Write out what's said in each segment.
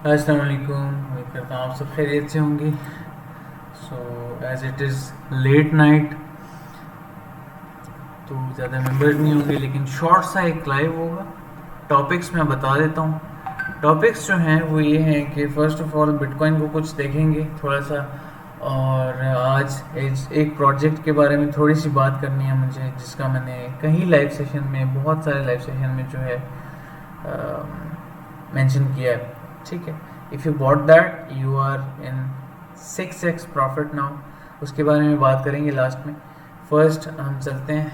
अस्सलाम वालेकुम। उम्मीद करता हूँ आप सब खैरियत से होंगे। So as it is late night, तो ज़्यादा मेंबर्स नहीं होंगे, लेकिन शॉर्ट सा एक लाइव होगा। टॉपिक्स मैं बता देता हूँ। टॉपिक्स जो हैं वो ये हैं कि फ़र्स्ट ऑफ ऑल बिटकॉइन को कुछ देखेंगे थोड़ा सा, और आज एक प्रोजेक्ट के बारे में थोड़ी सी बात करनी है मुझे, जिसका मैंने कहीं लाइव सेशन में, बहुत सारे लाइव सेशन में जो है मेंशन किया है। ठीक है, if you bought that you are in 6x profit now. उसके बारे में बात करेंगे लास्ट में। फर्स्ट हम चलते हैं।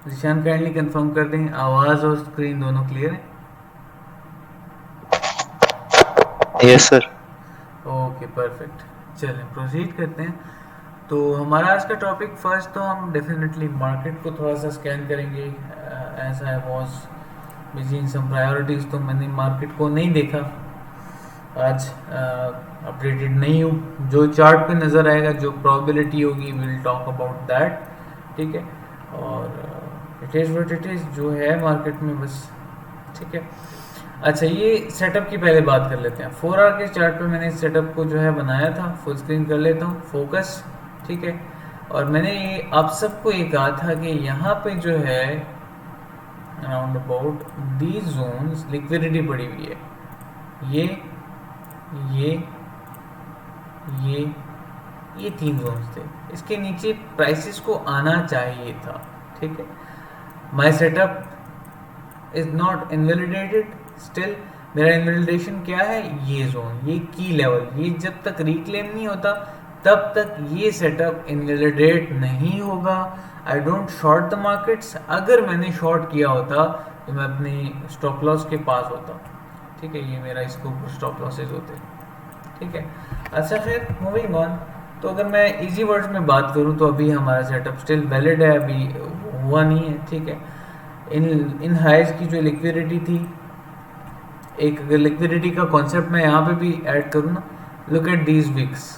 जिशान काइंडली कंफर्म कर दें आवाज़ और स्क्रीन दोनों क्लियर है। Yes sir. ओके परफेक्ट, चलें प्रोसीड करते हैं। तो हमारा आज का टॉपिक, फर्स्ट तो हम डेफिनेटली मार्केट को थोड़ा सा स्कैन करेंगे। As I was busy in some priorities, तो मैंने मार्केट को नहीं देखा आज, अपडेटेड नहीं हूँ। जो चार्ट पे नज़र आएगा, जो प्रोबेबिलिटी होगी, विल टॉक अबाउट दैट। ठीक है, और it is what it is, जो है मार्केट में बस। ठीक है, अच्छा ये सेटअप की पहले बात कर लेते हैं। 4 आवर के चार्ट पे मैंने इस सेटअप को जो है बनाया था। फुल स्क्रीन कर लेता हूँ, फोकस। ठीक है, और मैंने ये आप सबको ये कहा था कि यहाँ पे जो है around about the zones liquidity पड़ी हुई है। ये ये ये ये 3 जोन्स थे, इसके नीचे प्राइसेस को आना चाहिए था। ठीक है, माई setup is not invalidated still. मेरा इनवैलिडेशन क्या है? ये जोन, ये की लेवल, ये जब तक रिक्लेम नहीं होता तब तक ये सेटअप इनवैलिडेट नहीं होगा। I don't short the markets. अगर मैंने शॉर्ट किया होता तो मैं अपने स्टॉप लॉस के पास होता। ठीक है, ये मेरा इसके ऊपर स्टॉप लॉसेज होते। ठीक है, अच्छा फिर मूविंग ऑन। तो अगर मैं इजी वर्ड्स में बात करूं तो अभी हमारा सेटअप स्टिल वैलिड है, अभी हुआ नहीं है। ठीक है, इन इन हाइज की जो लिक्विडिटी थी, एक अगर लिक्विडिटी का कॉन्सेप्ट मैं यहाँ पे भी ऐड करूँ ना, लुक एट दीज विक्स।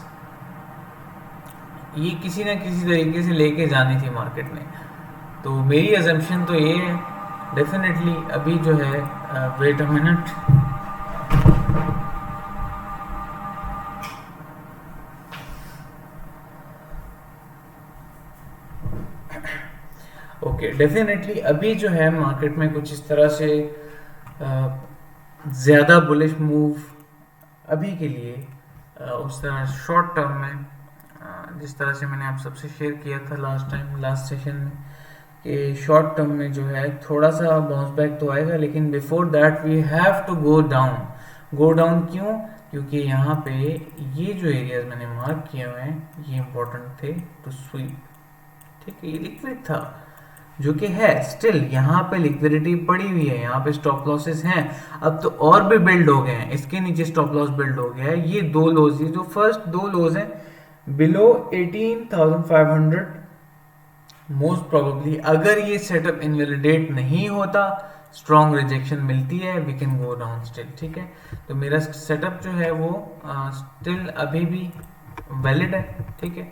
ये किसी ना किसी तरीके से लेके जानी थी मार्केट ने। तो मेरी अजम्पशन तो ये है, डेफिनेटली अभी जो है, wait a minute. Okay, definitely अभी जो है मार्केट में कुछ इस तरह से ज़्यादा बुलिश मूव अभी के लिए, उस तरह शॉर्ट टर्म में, जिस तरह से मैंने आप सबसे शेयर किया था लास्ट टाइम, लास्ट सेशन में, कि शॉर्ट टर्म में जो है थोड़ा सा बाउंस बैक तो आएगा, लेकिन before that we have to go down. Go down क्यों? क्योंकि यहाँ पे ये जो एरियाज मैंने मार्क किए हुए हैं ये इंपॉर्टेंट थे टू स्वीप। ठीक है, ये लिक्विड था, जो कि है स्टिल, यहाँ पे लिक्विडिटी पड़ी हुई है, यहाँ पे स्टॉप लॉसेस हैं। अब तो और भी बिल्ड हो गए हैं, इसके नीचे स्टॉप लॉस बिल्ड हो गया है। ये दो लोज, ये जो फर्स्ट दो लोज हैं बिलो 18,500, मोस्ट प्रोबेबली अगर ये सेटअप इनवैलिडेट नहीं होता, स्ट्रॉन्ग रिजेक्शन मिलती है, we can go down still. ठीक है, तो मेरा सेटअप जो है वो स्टिल अभी भी वैलिड है। ठीक है,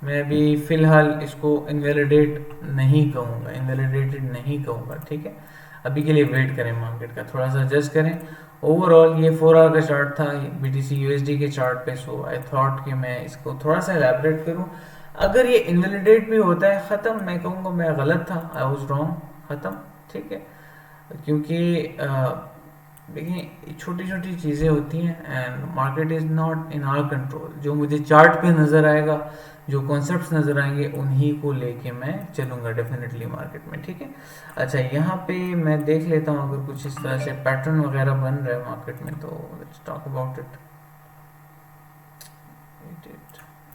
मैं भी फिलहाल इसको इनवैलिडेट नहीं कहूँगा, इनवैलिडेटेड नहीं कहूँगा। ठीक है, अभी के लिए वेट करें, मार्केट का थोड़ा सा एडजस्ट करें। ओवरऑल ये 4 आवर का चार्ट था BTC USD के चार्ट पे, सो आई थॉट कि मैं इसको थोड़ा सा एलैबोरेट करूँ। अगर ये इनवैलिडेट भी होता है, ख़त्म, मैं कहूँगा मैं गलत था, आई वाज रॉन्ग, ख़त्म। ठीक है, क्योंकि देखिए छोटी छोटी चीज़ें होती हैं and market is not in our control. जो मुझे चार्ट पे नज़र आएगा, जो कॉन्सेप्ट्स नज़र आएंगे, उन्हीं को लेके मैं चलूँगा डेफिनेटली मार्केट में। ठीक है, अच्छा यहाँ पे मैं देख लेता हूँ अगर कुछ इस तरह से पैटर्न वगैरह बन रहा है मार्केट में, तो let's talk about it.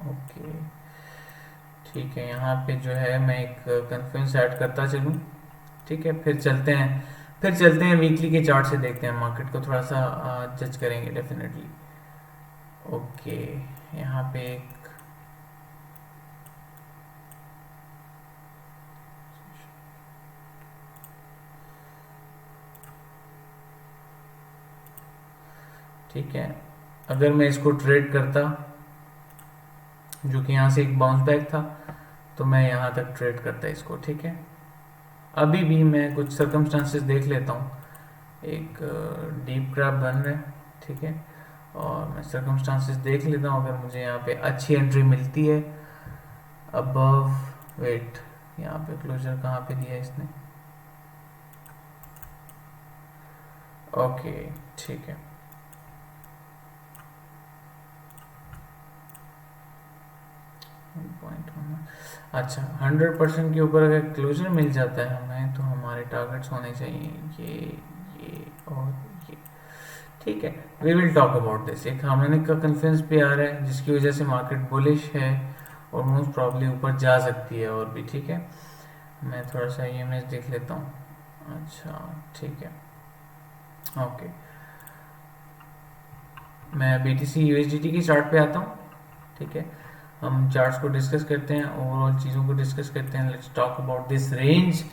Okay, ठीक है, यहाँ पे जो है मैं एक कन्फ्रेंस ऐड करता चलूँ। ठीक है, फिर चलते हैं वीकली के चार्ट से, देखते हैं मार्केट को थोड़ा सा जज करेंगे डेफिनेटली। ओके, यहाँ पे एक, ठीक है, अगर मैं इसको ट्रेड करता, जो कि यहाँ से एक बाउंस बैक था, तो मैं यहाँ तक ट्रेड करता इसको। ठीक है, अभी भी मैं कुछ सर्कमस्टांसेस देख लेता हूँ एक डीप क्रैप बन रहा है, ठीक है। और मैं सर्कमस्टांसेस देख लेता हूँ, अगर मुझे यहाँ पे अच्छी एंट्री मिलती है अबव, वेट, यहाँ पे क्लोजर कहाँ पे दिया है इसने, ओके ठीक है। अच्छा 100% के ऊपर अगर क्लोजर मिल जाता है हमें तो हमारे टारगेट्स होने चाहिए ये और ये, ठीक है। We will talk about this. एक हार्मोनिक का कन्फ्लुएंस भी आ रहा है जिसकी वजह से मार्केट बुलिश है और मोस्ट प्रॉब्ली ऊपर जा सकती है और भी, ठीक है। मैं थोड़ा सा ईएमएस देख लेता हूँ। अच्छा ठीक है, ओके। मैं बीटीसी यूएसडीटी की चार्ट पे आता हूँ, ठीक है। हम चार्ट्स को डिस्कस करते हैं, ओवरऑल चीज़ों को डिस्कस करते हैं। Let's talk about this range.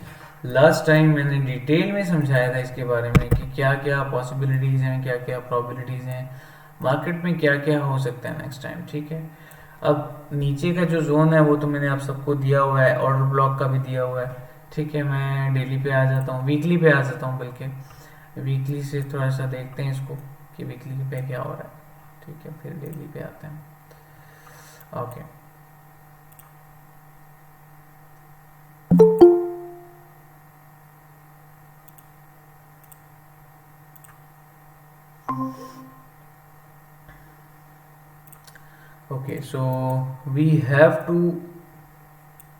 Last time मैंने डिटेल में समझाया था इसके बारे में कि क्या क्या पॉसिबिलिटीज़ हैं, क्या क्या प्रॉबिलिटीज़ हैं, मार्केट में क्या क्या हो सकता है नेक्स्ट टाइम, ठीक है। अब नीचे का जो जोन है वो तो मैंने आप सबको दिया हुआ है, ऑर्डर ब्लॉक का भी दिया हुआ है, ठीक है। मैं डेली पे आ जाता हूँ, वीकली पे आ जाता हूँ, बल्कि वीकली से थोड़ा सा देखते हैं इसको कि वीकली पे क्या हो रहा है, ठीक है। फिर डेली पे आते हैं, okay. Okay, so we have to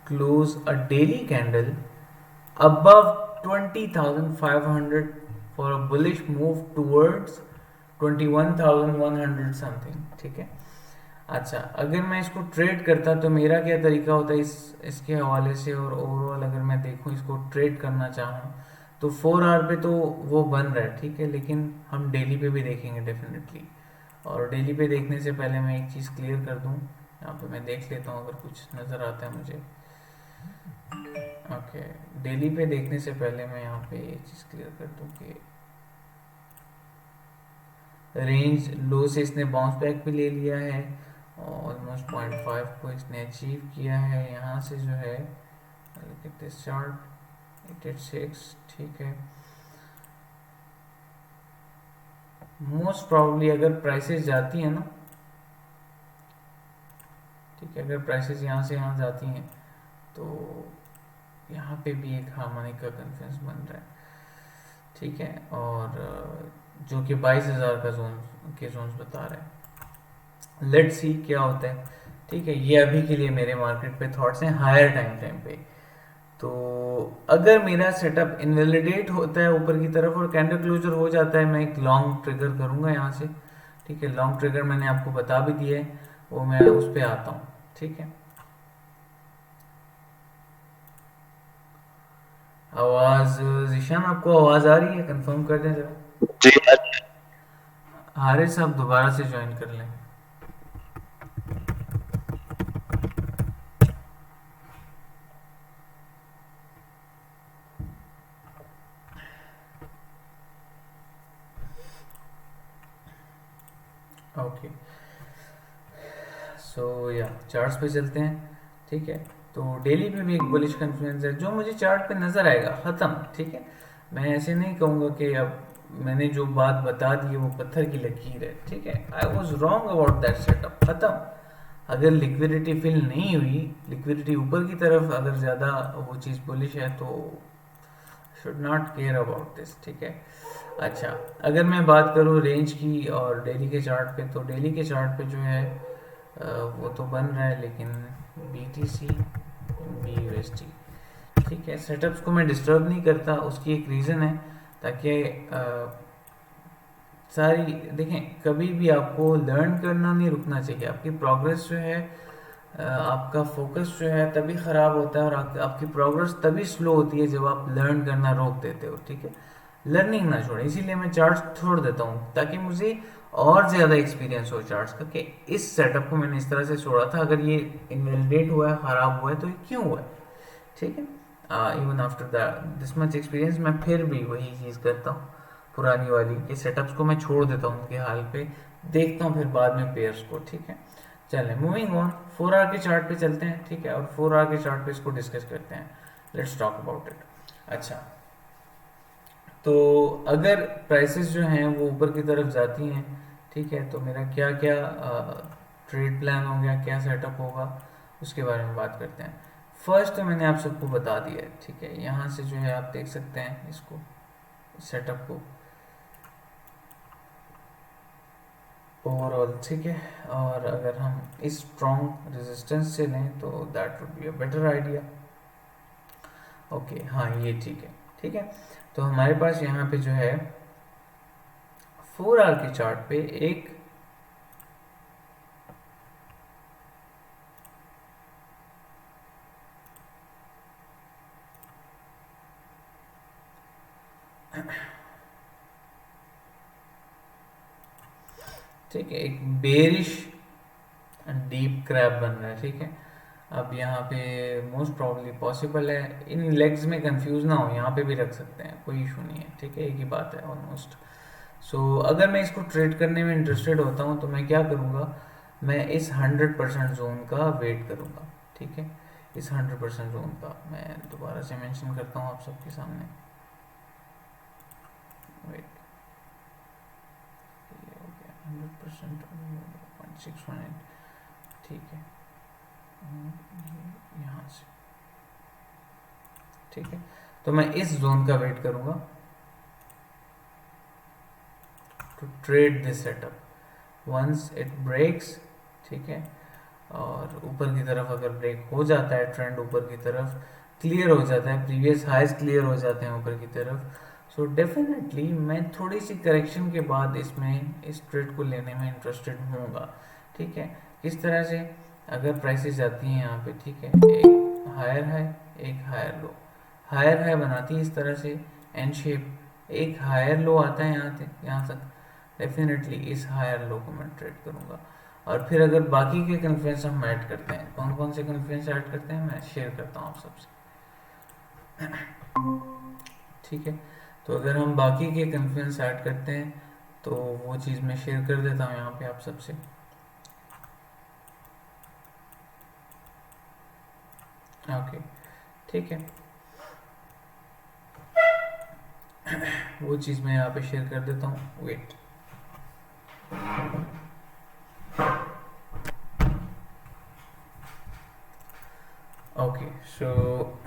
close a daily candle above 20,500 for a bullish move towards 21,100 something, ठीक है। अच्छा, अगर मैं इसको ट्रेड करता तो मेरा क्या तरीका होता है इसके हवाले से, और ओवरऑल अगर मैं देखूं इसको ट्रेड करना चाहूँ तो 4 आवर पे तो वो बन रहा है, ठीक है। लेकिन हम डेली पे भी देखेंगे डेफिनेटली, और डेली पे देखने से पहले मैं एक चीज़ क्लियर कर दूं। यहाँ पे मैं देख लेता हूँ अगर कुछ नज़र आता है मुझे, ओके। डेली पे देखने से पहले मैं यहाँ पे ये चीज़ क्लियर कर दूं कि रेंज लो से इसने बाउंस बैक भी ले लिया है, ऑलमोस्ट 0.5 को इसने अचीव किया है। यहाँ से जो है दिस चार्ट 886, ठीक है। मोस्ट प्रॉब्ली अगर प्राइसेस जाती हैं ना, ठीक है, अगर प्राइसेस यहाँ से यहाँ जाती हैं तो यहाँ पे भी एक हार्मोनिक का कन्फ्लुएंस बन रहा है, ठीक है। और जो कि 22,000 का जोन्स बता रहे हैं। लेट्स सी क्या होता है, ठीक है। ये अभी के लिए मेरे मार्केट पे थॉट्स हैं हायर टाइम पे। तो अगर मेरा सेटअप इनवैलिडेट होता है ऊपर की तरफ और कैंडल क्लोजर हो जाता है, मैं एक लॉन्ग ट्रिगर करूंगा यहाँ से, ठीक है। लॉन्ग ट्रिगर मैंने आपको बता भी दिया है, वो मैं उस पर आता हूँ, ठीक है। आवाज, जिशान आपको आवाज आ रही है? कंफर्म कर दें जरा। जी हारिस आप दोबारा से ज्वाइन कर लें। ओके, सो या चार्ट्स पे चलते हैं, ठीक है। तो डेली पे भी एक बुलिश कन्फ्लुएंस है जो मुझे चार्ट पे नजर आएगा, खत्म, ठीक है। मैं ऐसे नहीं कहूँगा कि अब मैंने जो बात बता दी है वो पत्थर की लकीर है, ठीक है। I was wrong about that setup, खत्म। अगर लिक्विडिटी फिल नहीं हुई, लिक्विडिटी ऊपर की तरफ अगर ज़्यादा वो चीज़ बुलिश है तो should not care about this, ठीक है। अच्छा, अगर मैं बात करूँ रेंज की और डेली के चार्ट पे, तो डेली के चार्ट पे जो है वो तो बन रहा है, लेकिन BTC BUSD, ठीक है। सेटअप्स को मैं डिस्टर्ब नहीं करता, उसकी एक रीज़न है, ताकि सारी देखें, कभी भी आपको लर्न करना नहीं रुकना चाहिए। आपकी प्रोग्रेस जो है, आपका फोकस जो है तभी ख़राब होता है, और आपकी प्रोग्रेस तभी स्लो होती है जब आप लर्न करना रोक देते हो, ठीक है। लर्निंग ना छोड़ें, इसीलिए मैं चार्ट्स छोड़ देता हूँ ताकि मुझे और ज़्यादा एक्सपीरियंस हो चार्ट्स का कि इस सेटअप को मैंने इस तरह से छोड़ा था, अगर ये इनवैलिडेट हुआ है, ख़राब हुआ है, तो ये क्यों हुआ है, ठीक है। Even after this much experience मैं फिर भी वही चीज़ करता हूँ पुरानी वाली, कि सेटअप्स को मैं छोड़ देता हूँ उनके हाल पे, देखता हूँ फिर बाद में पेयर्स को, ठीक है। चलें मूविंग ऑन, 4 आवर के चार्ट पे चलते हैं, ठीक है। और 4 आवर के चार्ट पे इसको डिस्कस करते हैं। Let's talk about it. अच्छा, तो अगर प्राइसेस जो हैं वो ऊपर की तरफ जाती हैं, ठीक है, तो मेरा क्या क्या ट्रेड प्लान हो गया, क्या सेटअप होगा, उसके बारे में बात करते हैं। फर्स्ट तो मैंने आप सबको बता दिया है, ठीक है, यहाँ से जो है आप देख सकते हैं इसको, सेटअप को ओवरऑल, ठीक है। और अगर हम इस स्ट्रॉन्ग रेजिस्टेंस से लें तो that would be a better idea. Okay, हाँ ये ठीक है, ठीक है। तो हमारे पास यहाँ पे जो है 4 आवर के चार्ट पे एक ठीक है, एक बेरिश डीप क्रैप बन रहा है, ठीक है। अब यहाँ पे मोस्ट प्रॉब्ली पॉसिबल है, इन लेग्स में कंफ्यूज ना हो, यहाँ पे भी रख सकते हैं, कोई इशू नहीं है, ठीक है, एक ही बात है ऑलमोस्ट। सो अगर मैं इसको ट्रेड करने में इंटरेस्टेड होता हूँ तो मैं क्या करूँगा, मैं इस 100% जोन का वेट करूँगा, ठीक है। इस 100% जोन का मैं दोबारा से मेंशन करता हूँ आप सबके सामने, वेट, ये हो गया 100%, 0.618, ठीक है, यहाँ से, ठीक है। तो मैं इस जोन का वेट करूँगा to trade this setup once it breaks, ठीक है। और ऊपर की तरफ अगर ब्रेक हो जाता है, ट्रेंड ऊपर की तरफ क्लियर हो जाता है, प्रीवियस हाइज क्लियर हो जाते हैं ऊपर की तरफ, सो डेफिनेटली मैं थोड़ी सी करेक्शन के बाद इसमें इस ट्रेड को लेने में इंटरेस्टेड होऊंगा, ठीक है। किस तरह से, अगर प्राइसेस जाती हैं यहाँ पे, ठीक है, एक हायर हाई, एक हायर लो, हायर हाई बनाती है इस तरह से एन शेप, एक हायर लो आता है यहाँ तक, डेफिनेटली इस हायर लो को मैं ट्रेड करूँगा। और फिर अगर बाकी के कन्फ्लुएंस हम ऐड करते हैं, कौन कौन से कन्फ्लुएंस ऐड करते हैं मैं शेयर करता हूँ आप सबसे, ठीक है। तो अगर हम बाकी के कन्फ्लुएंस ऐड करते हैं तो वो चीज़ मैं शेयर कर देता हूँ यहाँ पे आप सबसे, ओके, ठीक है। वो चीज़ मैं यहाँ पे शेयर कर देता हूँ, वेट, ओके, सो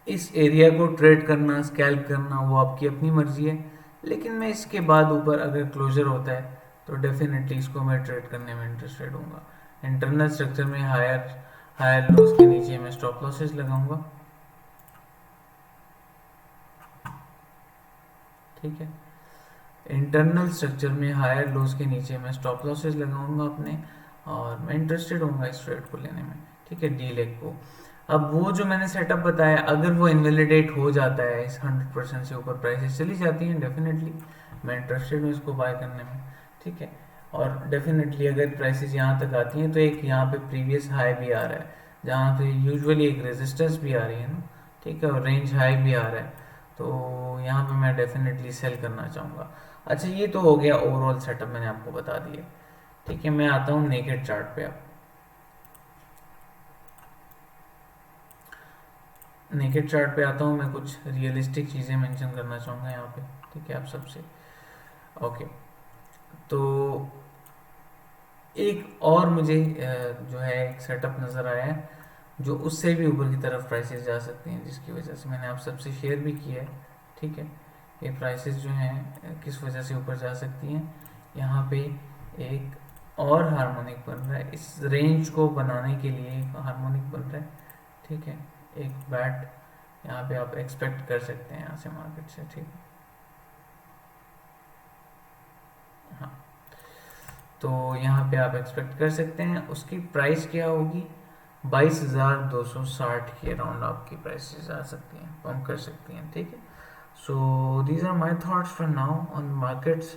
इस एरिया को ट्रेड करना, स्कैल्प करना, वो आपकी अपनी मर्जी है, लेकिन मैं इसके बाद ऊपर अगर क्लोजर होता है तो डेफिनेटली इसको मैं ट्रेड करने में इंटरेस्टेड हूँ। इंटरनल स्ट्रक्चर में हायर हायर लोस के नीचे मैं स्टॉप लॉसेस लगाऊंगा, ठीक है। इंटरनल स्ट्रक्चर में हायर लोस के नीचे मैं स्टॉप लॉसेस लगाऊंगा अपने, और मैं इंटरेस्टेड हूँ इस ट्रेड को लेने में, ठीक है, डी लेग को। अब वो जो मैंने सेटअप बताया, अगर वो इनवैलिडेट हो जाता है, इस 100% से ऊपर प्राइसेस चली जाती हैं, डेफिनेटली मैं इंटरेस्टेड हूँ इसको बाय करने में, ठीक है। और डेफिनेटली अगर प्राइसेस यहाँ तक आती हैं तो एक यहाँ पे प्रीवियस हाई भी आ रहा है, जहाँ पे यूजुअली एक रेजिस्टेंस भी आ रही है ना, ठीक है, और रेंज हाई भी आ रहा है, तो यहाँ पे मैं डेफिनेटली सेल करना चाहूँगा। अच्छा, ये तो हो गया ओवरऑल सेटअप, मैंने आपको बता दिया, ठीक है। मैं आता हूँ नेकेड चार्ट पे। अब नेकेड चार्ट पे आता हूँ, मैं कुछ रियलिस्टिक चीज़ें मेंशन करना चाहूँगा यहाँ पे, ठीक है, आप सबसे, ओके। तो एक और मुझे जो है एक सेटअप नज़र आया है, जो उससे भी ऊपर की तरफ प्राइसेस जा सकती हैं, जिसकी वजह से मैंने आप सबसे शेयर भी किया है, ठीक है। ये प्राइसेस जो हैं किस वजह से ऊपर जा सकती हैं, यहाँ पे एक और हार्मोनिक बन रहा है, इस रेंज को बनाने के लिए एक हार्मोनिक बन रहा है, ठीक है, एक बैट यहाँ पे आप एक्सपेक्ट कर सकते हैं यहाँ से मार्केट से, ठीक है। हाँ, तो यहाँ पे आप एक्सपेक्ट कर सकते हैं, उसकी प्राइस क्या होगी, 22,260 के अराउंड आपकी प्राइसेस आ सकती हैं, पंप कर सकती हैं, ठीक है। So these are my thoughts for now on markets.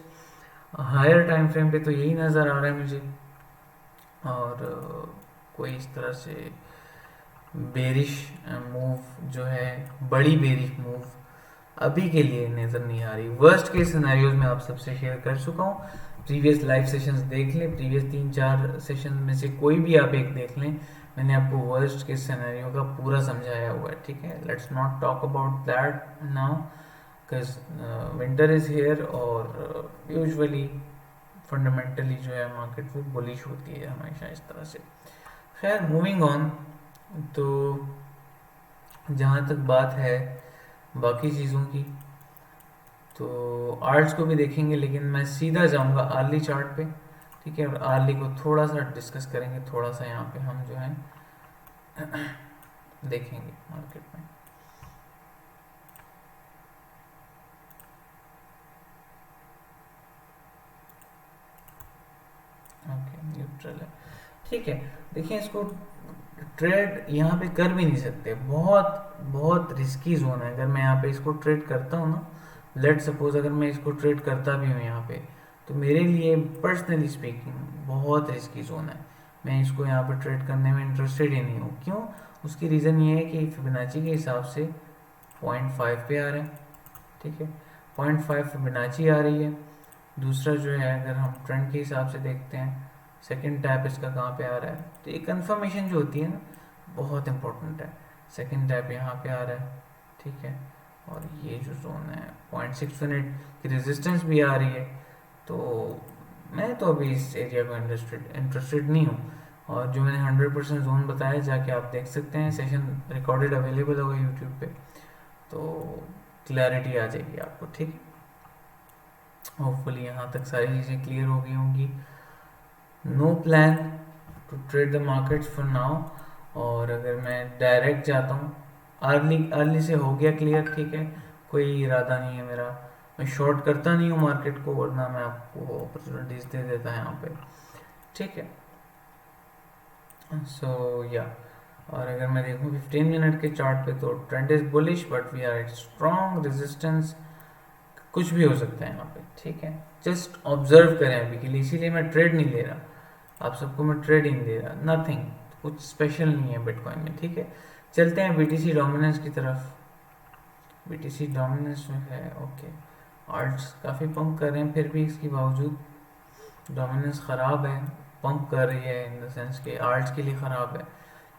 Higher time frame पे तो यही नज़र आ रहा है मुझे, और कोई इस तरह से बेरिश मूव जो है, बड़ी बेरिश मूव अभी के लिए नज़र नहीं आ रही। वर्स्ट केस सिनेरियोज में आप सबसे शेयर कर चुका हूँ। प्रीवियस लाइव सेशंस देख लें, प्रीवियस 3-4 सेशन में से कोई भी आप एक देख लें, मैंने आपको वर्स्ट केस सिनेरियो का पूरा समझाया हुआ है, ठीक है। Let's not talk about that now, because winter is here और यूजुअली फंडामेंटली जो है मार्केट वो बुलिश होती है हमेशा इस तरह से। खैर, मूविंग ऑन। तो जहाँ तक बात है बाकी चीज़ों की, तो आर्ट्स को भी देखेंगे, लेकिन मैं सीधा जाऊंगा आर्ली चार्ट पे, ठीक है। और आर्ली को थोड़ा सा डिस्कस करेंगे, थोड़ा सा यहाँ पे हम जो है देखेंगे मार्केट में। ओके, न्यूट्रल है, ठीक है। देखिए, इसको ट्रेड यहाँ पे कर भी नहीं सकते, बहुत बहुत रिस्की जोन है। अगर मैं यहाँ पे इसको ट्रेड करता हूँ ना, लेट सपोज अगर मैं इसको ट्रेड करता भी हूँ यहाँ पे, तो मेरे लिए पर्सनली स्पीकिंग बहुत रिस्की जोन है। मैं इसको यहाँ पे ट्रेड करने में इंटरेस्टेड ही नहीं हूँ। क्यों? उसकी रीज़न ये है कि फिबोनाची के हिसाब से 0.5 पे आ रहा है, ठीक है। 0.5 फिबोनाची आ रही है। दूसरा जो है, अगर हम ट्रेंड के हिसाब से देखते हैं, सेकंड टैप इसका कहाँ पे आ रहा है, तो ये कंफर्मेशन जो होती है ना, बहुत इंपॉर्टेंट है। सेकंड टैप यहाँ पे आ रहा है, ठीक है। और ये जो जोन है 0.6 मिनट की रेजिस्टेंस भी आ रही है। तो मैं तो अभी इस एरिया को इंटरेस्टेड नहीं हूँ। और जो मैंने 100% जोन बताया, जाके आप देख सकते हैं, सेशन रिकॉर्डेड अवेलेबल होगा यूट्यूब पे, तो क्लैरिटी आ जाएगी आपको, ठीक है। होपफुली यहाँ तक सारी चीज़ें क्लियर हो गई होंगी। No plan to trade the markets for now. और अगर मैं डायरेक्ट जाता हूँ, अर्ली अर्ली से हो गया क्लियर, ठीक है। कोई इरादा नहीं है मेरा, मैं शॉर्ट करता नहीं हूँ मार्केट को, वरना मैं आपको अपॉर्चुनिटीज दे देता है यहाँ पे, ठीक है। सो या, और अगर मैं देखूँ 15 मिनट के चार्ट पे, तो trend is bullish but we are at strong resistance. कुछ भी हो सकता है यहाँ पे, ठीक है। जस्ट ऑब्जर्व करें अभी के लिए, इसीलिए मैं ट्रेड नहीं ले रहा, आप सबको मैं ट्रेड ही नहीं दे रहा, नथिंग, कुछ स्पेशल नहीं है बिटकॉइन में, ठीक है। चलते हैं बीटीसी डोमिनेंस की तरफ। बीटीसी डोमिनेंस जो है, ओके, आल्ट्स काफ़ी पंप कर रहे हैं, फिर भी इसके बावजूद डोमिनेंस ख़राब है। पंप कर रही है इन द सेंस के आल्ट्स के लिए ख़राब है,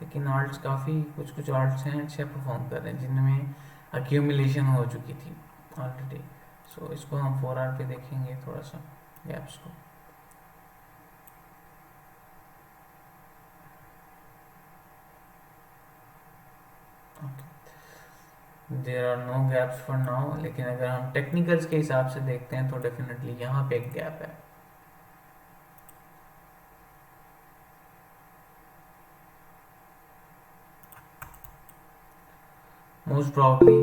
लेकिन आल्ट्स काफ़ी कुछ कुछ आल्ट्स हैं अच्छे परफॉर्म कर रहे हैं, जिनमें अक्यूमुलेशन हो चुकी थी ऑलरेडी। सो इसको हम 4 आवर पे देखेंगे थोड़ा सा गैप्स को। There are no gaps for now, लेकिन अगर हम टेक्निकल्स के हिसाब से देखते हैं तो डेफिनेटली यहाँ पे एक गैप है। मोस्ट प्रॉब्ली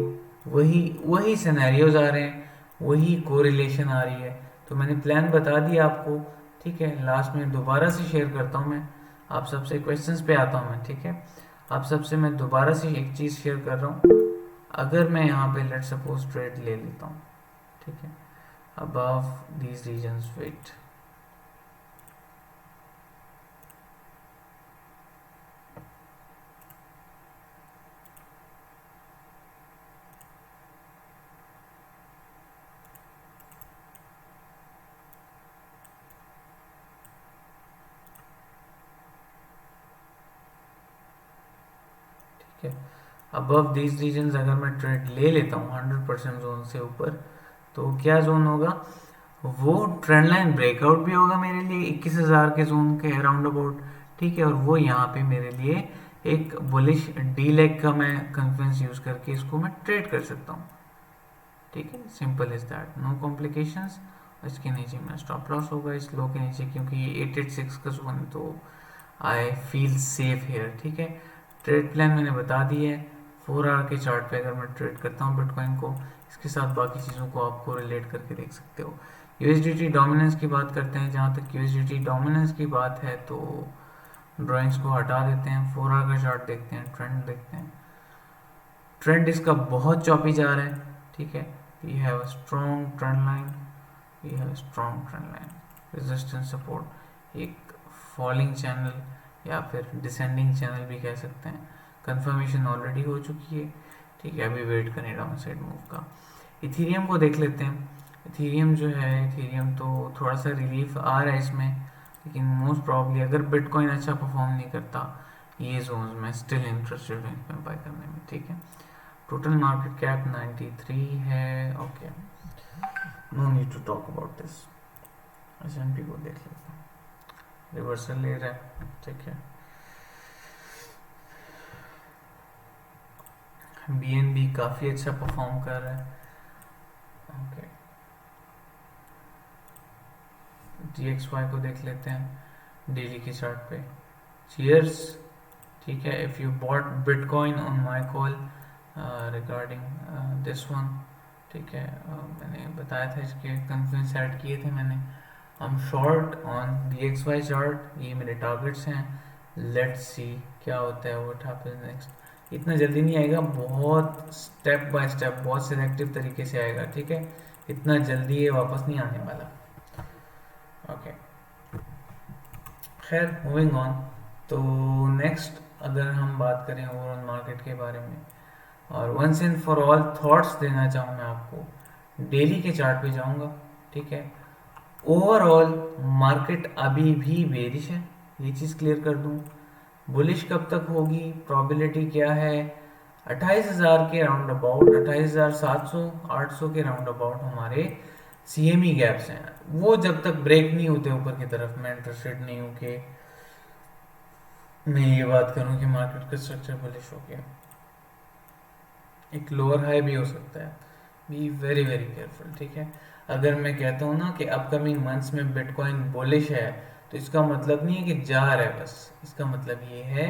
वही वही सिनेरियोज आ रहे हैं, वही कोरिलेशन आ रही है। तो मैंने प्लान बता दिया आपको, ठीक है। लास्ट में दोबारा से शेयर करता हूँ मैं, आप सबसे क्वेश्चंस पे आता हूँ मैं, ठीक है। आप सबसे मैं दोबारा से एक चीज़ शेयर कर रहा हूँ। अगर मैं यहाँ पे लेट सपोज ट्रेड ले लेता हूँ, ठीक है, अबव दीज रीजन्स, वेट, ठीक है। अबव दीज रीजन्स अगर मैं ट्रेड ले लेता हूँ 100% जोन से ऊपर, तो क्या जोन होगा, वो ट्रेंड लाइन ब्रेकआउट भी होगा मेरे लिए 21,000 के जोन के अराउंड अबाउट, ठीक है। और वो यहाँ पे मेरे लिए एक बुलिश डी लेग का मैं कन्फ्लुएंस यूज करके इसको मैं ट्रेड कर सकता हूँ, ठीक है। Simple is that, no complications. इसके नीचे मेरा स्टॉप लॉस होगा इस लो के नीचे, क्योंकि ये 886 का जोन है, तो आई फील सेफ हेयर, ठीक है। ट्रेड प्लान मैंने बता दिया है। 4 आवर के चार्ट पे अगर मैं ट्रेड करता हूँ बिटकॉइन को, इसके साथ बाकी चीज़ों को आपको रिलेट करके देख सकते हो। यूएसडीटी डोमिनेंस की बात करते हैं। जहाँ तक यूएसडीटी डोमिनेंस की बात है, तो ड्राइंग्स को हटा देते हैं, 4 आवर का चार्ट देखते हैं, ट्रेंड देखते हैं। ट्रेंड इसका बहुत चॉपी जा रहा है, ठीक है। We have a strong trend line, we have strong trend line, resistance support, एक फॉलिंग चैनल या फिर डिसेंडिंग चैनल भी कह सकते हैं। कंफर्मेशन ऑलरेडी हो चुकी है, ठीक है। अभी वेट करें डाउन साइड मूव का। इथीरियम को देख लेते हैं। इथीरियम जो है, इथीरियम तो थोड़ा सा रिलीफ आ रहा है इसमें, लेकिन मोस्ट प्रॉब्ली अगर बिटकॉइन अच्छा परफॉर्म नहीं करता ये जोन्स में स्टिल इंटरेस्टेड हूँ इसमें बाय करने में, ठीक है। टोटल मार्केट कैप 93 है, okay, no need to talk about this. S and P को देख लेते हैं, रिवर्सल ले रहा है, ठीक है। बीएनबी काफ़ी अच्छा परफॉर्म कर रहा है, ओके। DXY को देख लेते हैं डेली के चार्ट पे। चीयर्स, ठीक है। If you bot bitcoin on my call regarding this one, ठीक है, मैंने बताया था इसके कन्फ्लुएंस ऐड किए थे मैंने। हम शॉर्ट ऑन DXY चार्ट, ये मेरे टारगेट्स हैं। लेट्स सी क्या होता है, व्हाट हैपेंस नेक्स्ट। इतना जल्दी नहीं आएगा, बहुत स्टेप बाय स्टेप, बहुत सिलेक्टिव तरीके से आएगा, ठीक है। इतना जल्दी ये वापस नहीं आने वाला, ओके। खैर मूविंग ऑन, तो नेक्स्ट अगर हम बात करें ओवरऑल मार्केट के बारे में, और once and for all thoughts देना चाहूँ मैं आपको, डेली के चार्ट पे जाऊँगा, ठीक है। ओवरऑल मार्केट अभी भी बेरिश है, ये चीज़ क्लियर कर दूँ। बुलिश कब तक होगी, प्रोबेबिलिटी क्या है, 28,000 के राउंड अबाउट, 28,700 800 के राउंड अबाउट हमारे CME गैप्स हैं। वो जब तक ब्रेक नहीं होते ऊपर की तरफ, मैं इंटरेस्टेड नहीं हूँ कि मैं ये बात करूँ कि मार्केट का स्ट्रक्चर बुलिश हो गया। एक लोअर हाई भी हो सकता है, बी वेरी वेरी केयरफुल, ठीक है। अगर मैं कहता हूँ ना कि अपकमिंग मंथ्स में बिटकॉइन बुलिश है, तो इसका मतलब नहीं है कि जा रहा है बस, इसका मतलब ये है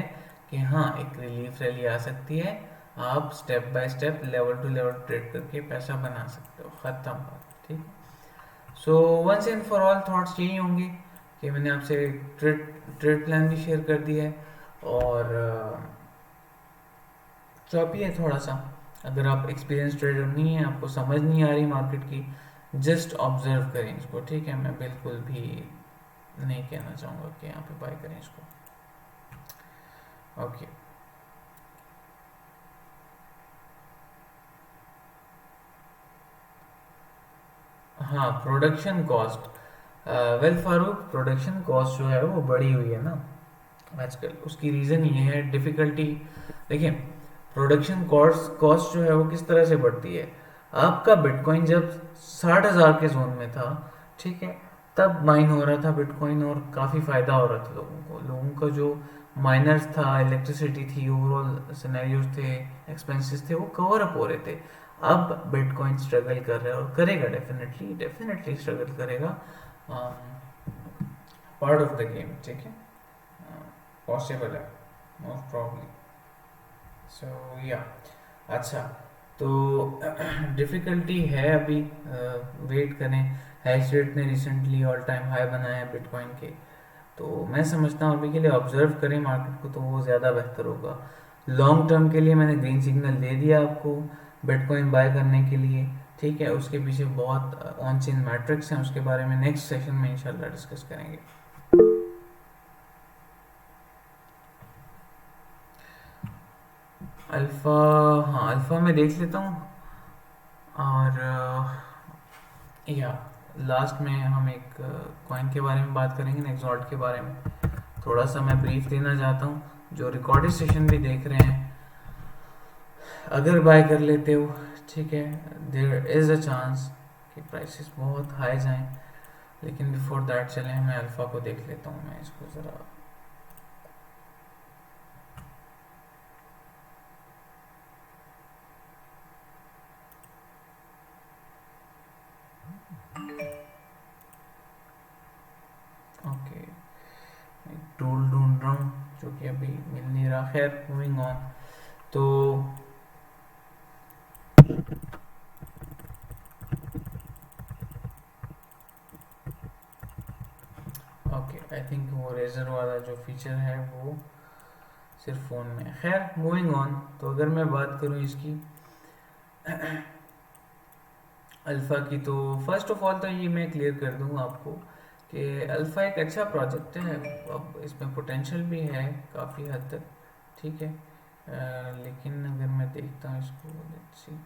कि हाँ एक रिलीफ रैली आ सकती है, आप step by step level to level trade करके पैसा बना सकते हो, ख़त्म बात, ठीक है। So once and for all thoughts यही होंगे कि मैंने आपसे ट्रेड ट्रेड प्लान भी शेयर कर दिया है, और चॉपी है थोड़ा सा। अगर आप एक्सपीरियंस ट्रेडर नहीं है, आपको समझ नहीं आ रही मार्केट की, जस्ट ऑब्जर्व करें इसको, ठीक है। मैं बिल्कुल भी नहीं कहना चाहूँगा कि यहाँ पे बाय करें इसको, ओके। हाँ, production cost, well Farooq, production cost जो है वो बढ़ी हुई है ना आजकल। उसकी रीज़न ये है डिफ़िकल्टी। देखिए, प्रोडक्शन कॉस्ट कॉस्ट जो है वो किस तरह से बढ़ती है। आपका बिटकॉइन जब 60,000 के जोन में था, ठीक है, तब माइन हो रहा था बिटकॉइन और काफ़ी फ़ायदा हो रहा था लोगों को। लोगों का जो माइनर्स था, इलेक्ट्रिसिटी थी, ओवरऑल सिनेरियोज थे, एक्सपेंसेस थे, वो कवर अप हो रहे थे। अब बिटकॉइन स्ट्रगल कर रहा है और करेगा, डेफिनेटली डेफिनेटली स्ट्रगल करेगा, पार्ट ऑफ द गेम, ठीक है, पॉसिबल है मोस्ट प्रॉब्ली। सो या, अच्छा, तो डिफ़िकल्टी है अभी, वेट करें। हैश रेट ने रिसेंटली ऑल टाइम हाई बनाया है बिटकॉइन के, तो मैं समझता हूँ अभी के लिए ऑब्जर्व करें मार्केट को, तो वो ज़्यादा बेहतर होगा। लॉन्ग टर्म के लिए मैंने ग्रीन सिग्नल दे दिया आपको बिटकॉइन बाय करने के लिए, ठीक है। उसके पीछे बहुत ऑन चेन मैट्रिक्स हैं, उसके बारे में नेक्स्ट सेशन में इंशाल्लाह डिस्कस करेंगे। अल्फ़ा, हाँ अल्फ़ा में देख लेता हूँ, और या लास्ट में हम एक कॉइन के बारे में बात करेंगे, नेक्सॉर्ट के बारे में। थोड़ा सा मैं ब्रीफ देना चाहता हूँ, जो रिकॉर्डेड सेशन भी देख रहे हैं, अगर बाय कर लेते हो, ठीक है, देयर इज़ अ चांस कि प्राइसेस बहुत हाई जाएं, लेकिन बिफोर दैट चलें मैं अल्फ़ा को देख लेता हूँ। मैं इसको ज़रा, ओके, एक टूल ढूंढ रहा हूँ जो कि अभी मिल नहीं रहा। खैर मूविंग ऑन, तो ओके, आई थिंक वो रेजर वाला जो फीचर है वो सिर्फ फ़ोन में है। खैर मूविंग ऑन, तो अगर मैं बात करूँ इसकी अल्फ़ा की, तो फर्स्ट ऑफ ऑल तो ये मैं क्लियर कर दूँ आपको कि अल्फ़ा एक अच्छा प्रोजेक्ट है। अब इसमें पोटेंशियल भी है काफ़ी हद तक, ठीक है, लेकिन अगर मैं देखता हूँ इसको, लेट्स सी,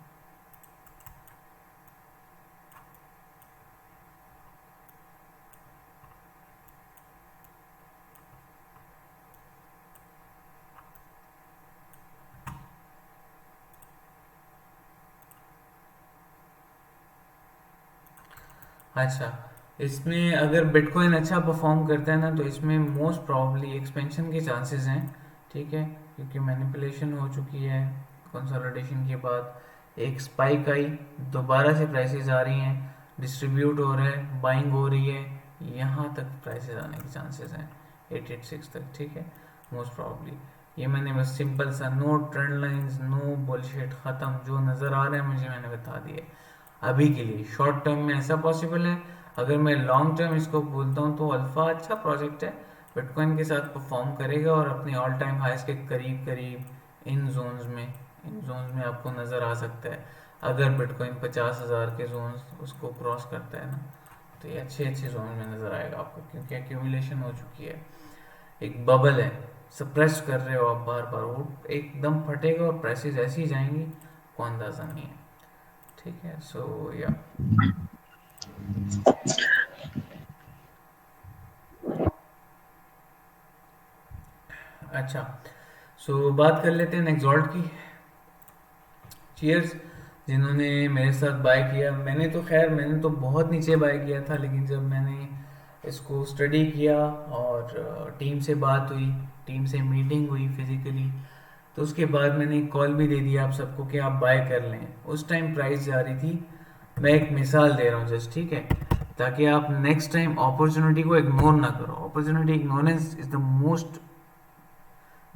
अच्छा, इसमें अगर बिटकॉइन अच्छा परफॉर्म करता है ना तो इसमें मोस्ट प्रॉब्ली एक्सपेंशन के चांसेस हैं। ठीक है, क्योंकि मैनिपुलेशन हो चुकी है कंसोलिडेशन के बाद, एक स्पाइक आई, दोबारा से प्राइसेस आ रही हैं, डिस्ट्रीब्यूट हो रहा है, बाइंग हो रही है, यहाँ तक प्राइसेस आने के चांसेस हैं 886 तक। ठीक है, मोस्ट प्रॉब्ली। ये मैंने बस सिंपल सा no trend lines, no bullshit, ख़त्म, जो नज़र आ रहा है मुझे मैंने बता दिया। अभी के लिए शॉर्ट टर्म में ऐसा पॉसिबल है। अगर मैं लॉन्ग टर्म इसको बोलता हूँ तो अल्फा अच्छा प्रोजेक्ट है, बिटकॉइन के साथ परफॉर्म करेगा और अपने ऑल टाइम हाइस के करीब करीब इन जोन्स में आपको नज़र आ सकता है। अगर बिटकॉइन 50,000 के जोन्स उसको क्रॉस करता है ना, तो ये अच्छे अच्छे जोन में नज़र आएगा आपको, क्योंकि एक्यूमुलेशन हो चुकी है, एक बबल है, सप्रेस कर रहे हो आप बार बार, वो एकदम फटेगा और प्राइसेस ऐसी जाएंगी, कोई अंदाज़ा नहीं है। ठीक है, सो या अच्छा, सो बात कर लेते हैं नेक्सॉल्ट की। चीयर्स जिन्होंने मेरे साथ बाय किया। मैंने तो बहुत नीचे बाय किया था, लेकिन जब मैंने इसको स्टडी किया और टीम से बात हुई, टीम से मीटिंग हुई फिजिकली, तो उसके बाद मैंने एक कॉल भी दे दिया आप सबको कि आप बाय कर लें। उस टाइम प्राइस जा रही थी, मैं एक मिसाल दे रहा हूँ जस्ट, ठीक है, ताकि आप नेक्स्ट टाइम अपॉर्चुनिटी को इग्नोर ना करो। Opportunity ignorance is the most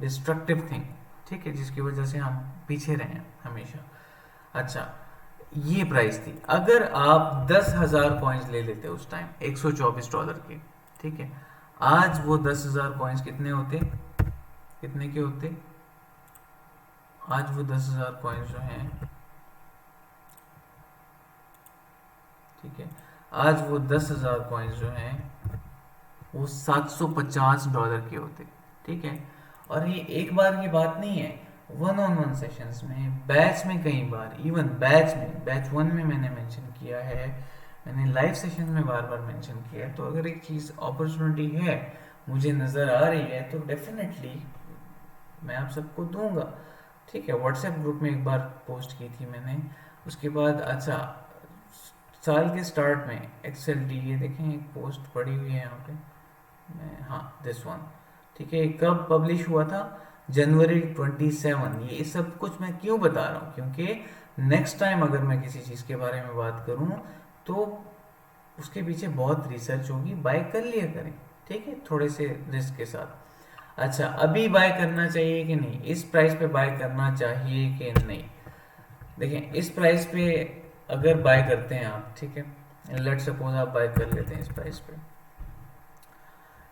destructive thing, ठीक है, जिसकी वजह से हम पीछे रहे हैं हमेशा। अच्छा, ये प्राइस थी, अगर आप 10,000 कॉइन्स ले लेते उस टाइम $124 के, ठीक है, आज वो 10,000 कॉइन्स कितने होते, कितने के होते? आज वो 10,000 कॉइन्स जो हैं, ठीक है, आज वो 10,000 कॉइन्स जो हैं वो $750 के होते। ठीक है, और ये एक बार की बात नहीं है, वन ऑन वन सेशंस में, बैच में, कई बार, इवन बैच में, बैच 1 में मैंने मेंशन किया है, मैंने लाइव सेशन में बार बार मेंशन किया है। तो अगर एक चीज़ अपॉर्चुनिटी है, मुझे नज़र आ रही है, तो डेफिनेटली मैं आप सबको दूंगा। ठीक है, व्हाट्सएप ग्रुप में एक बार पोस्ट की थी मैंने। उसके बाद अच्छा, साल के स्टार्ट में एक्सेल डी, ये देखें एक पोस्ट पड़ी हुई है यहाँ पे, मैं, हाँ, दिस वन, ठीक है, कब पब्लिश हुआ था? जनवरी 27। ये सब कुछ मैं क्यों बता रहा हूँ, क्योंकि नेक्स्ट टाइम अगर मैं किसी चीज़ के बारे में बात करूँ तो उसके पीछे बहुत रिसर्च होगी, बाय कर लिया करें, ठीक है, थोड़े से रिस्क के साथ। अच्छा, अभी बाय करना चाहिए कि नहीं, इस प्राइस पे बाय करना चाहिए कि नहीं? देखें, इस प्राइस पे अगर बाय करते हैं आप, ठीक है, लेट सपोज आप बाय कर लेते हैं इस प्राइस पे,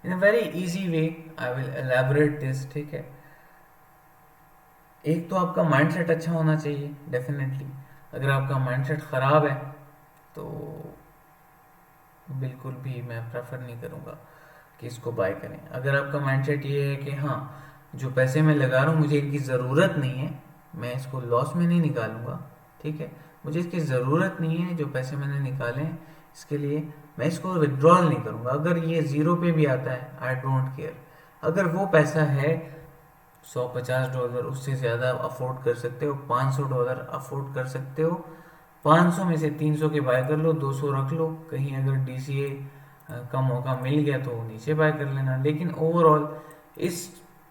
in a very easy way I will elaborate this. ठीक है, एक तो आपका माइंडसेट अच्छा होना चाहिए डेफिनेटली। अगर आपका माइंडसेट ख़राब है तो बिल्कुल भी मैं प्रेफर नहीं करूँगा कि इसको बाय करें। अगर आपका माइंडसेट ये है कि हाँ, जो पैसे मैं लगा रहा हूँ मुझे इनकी ज़रूरत नहीं है, मैं इसको लॉस में नहीं निकालूंगा, ठीक है, मुझे इसकी ज़रूरत नहीं है, जो पैसे मैंने निकाले हैं इसके लिए मैं इसको विड्रॉल नहीं करूँगा। अगर ये ज़ीरो पे भी आता है, आई डोंट केयर। अगर वो पैसा है $150, उससे ज़्यादा अफोर्ड कर सकते हो, $500 अफोर्ड कर सकते हो, 500 में से 300 के बाय कर लो, 200 रख लो, कहीं अगर डीसीए का मौका मिल गया तो नीचे बाय कर लेना। लेकिन ओवरऑल इस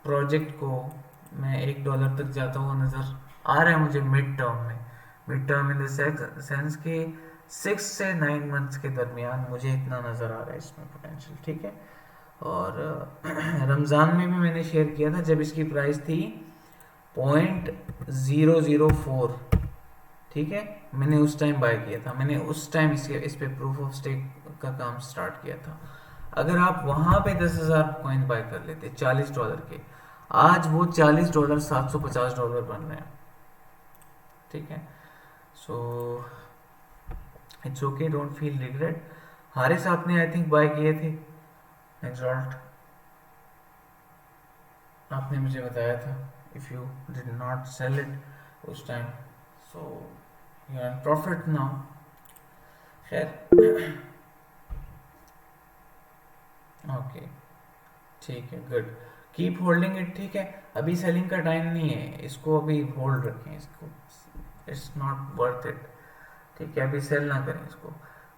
प्रोजेक्ट को मैं $1 तक जाता हुआ नज़र आ रहा है मुझे मिड टर्म में। Mid term in the sense कि 6 से 9 मंथ्स के दरमियान मुझे इतना नज़र आ रहा है इसमें पोटेंशियल। ठीक है, और रमज़ान में भी मैंने शेयर किया था जब इसकी प्राइस थी 0.004, ठीक है, मैंने उस टाइम बाय किया था, मैंने उस टाइम इस पे प्रूफ ऑफ स्टेक का काम स्टार्ट किया था। अगर आप वहां पे 10,000 कॉइन बाय कर लेते $40 के, आज वो $40 $750 बन रहे हैं। ठीक है, so it's okay, don't feel regret. Haris आपने आई थिंक बाय किए थे एग्जॉल्ट, आपने मुझे बताया था, if you did not sell it उस time, so you are profit now. खैर, ओके, ठीक है, गुड, कीप होल्डिंग इट। ठीक है, अभी सेलिंग का टाइम नहीं है, इसको अभी होल्ड रखें, इसको, इट्स नॉट वर्थ इट। ठीक है, अभी सेल ना करें इसको।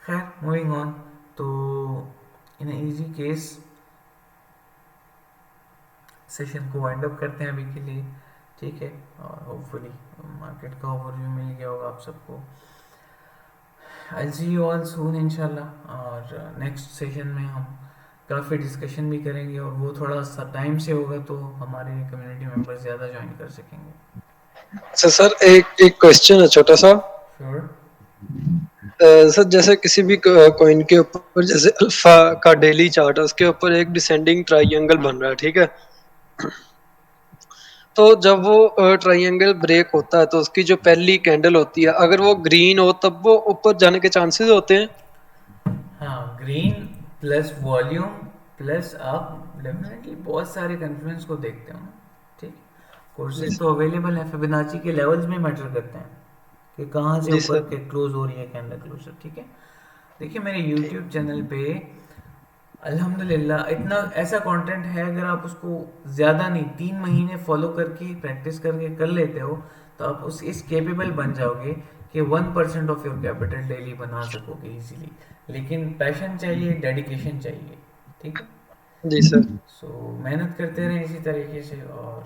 खैर मूविंग ऑन। तो इन इजी केस सेशन को वाइंड अप करते हैं अभी के लिए, ठीक है। और होपफुली मार्केट का ओवरव्यू मिल गया होगा आप सबको। आई सी यू ऑल सून इंशाल्लाह। और नेक्स्ट सेशन में हम काफ़ी डिस्कशन भी करेंगे, और वो थोड़ा सा टाइम से होगा तो हमारे कम्युनिटी मेंबर्स ज़्यादा ज्वाइन कर सकेंगे। अच्छा सर, एक एक क्वेश्चन है छोटा सा। श्योर। सर जैसे किसी भी कॉइन के ऊपर, जैसे अल्फा का डेली चार्ट है, उसके ऊपर एक डिसेंडिंग ट्राइंगल बन रहा है, ठीक है। तो जब वो ट्राइंगल ब्रेक होता है तो उसकी जो पहली कैंडल होती है, अगर वो ग्रीन हो तब वो ऊपर जाने के चांसेस होते हैं। हाँ, ग्रीन प्लस वॉल्यूम प्लस आप डेफिनेटली बहुत सारे कन्फ्लुएंस को देखते हो ना, ठीक। जी कोर्सेज तो अवेलेबल हैं, फिबोनाची के लेवल्स में मैटर करते हैं कि कहाँ से जी ऊपर सर। के क्लोज हो रही है कैंडल क्लोजर, ठीक है। देखिए मेरे यूट्यूब चैनल पे अल्हम्दुलिल्लाह इतना ऐसा कंटेंट है, अगर आप उसको ज़्यादा नहीं 3 महीने फॉलो करके प्रैक्टिस करके कर लेते हो तो आप उस इस केपेबल बन जाओगे कि 1% ऑफ योर कैपिटल डेली बना सकोगे इजीली। लेकिन पैशन चाहिए, डेडिकेशन चाहिए, ठीक है। जी सर। सो मेहनत करते रहें इसी तरीके से, और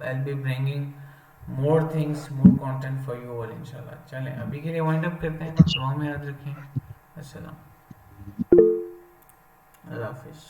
I be bringing more things, more content for you all इंशाल्लाह। चलें अभी के लिए वाइंड अप करते हैं, दुआ में याद रखें। अस्सलाम, अल्लाह हाफिज़।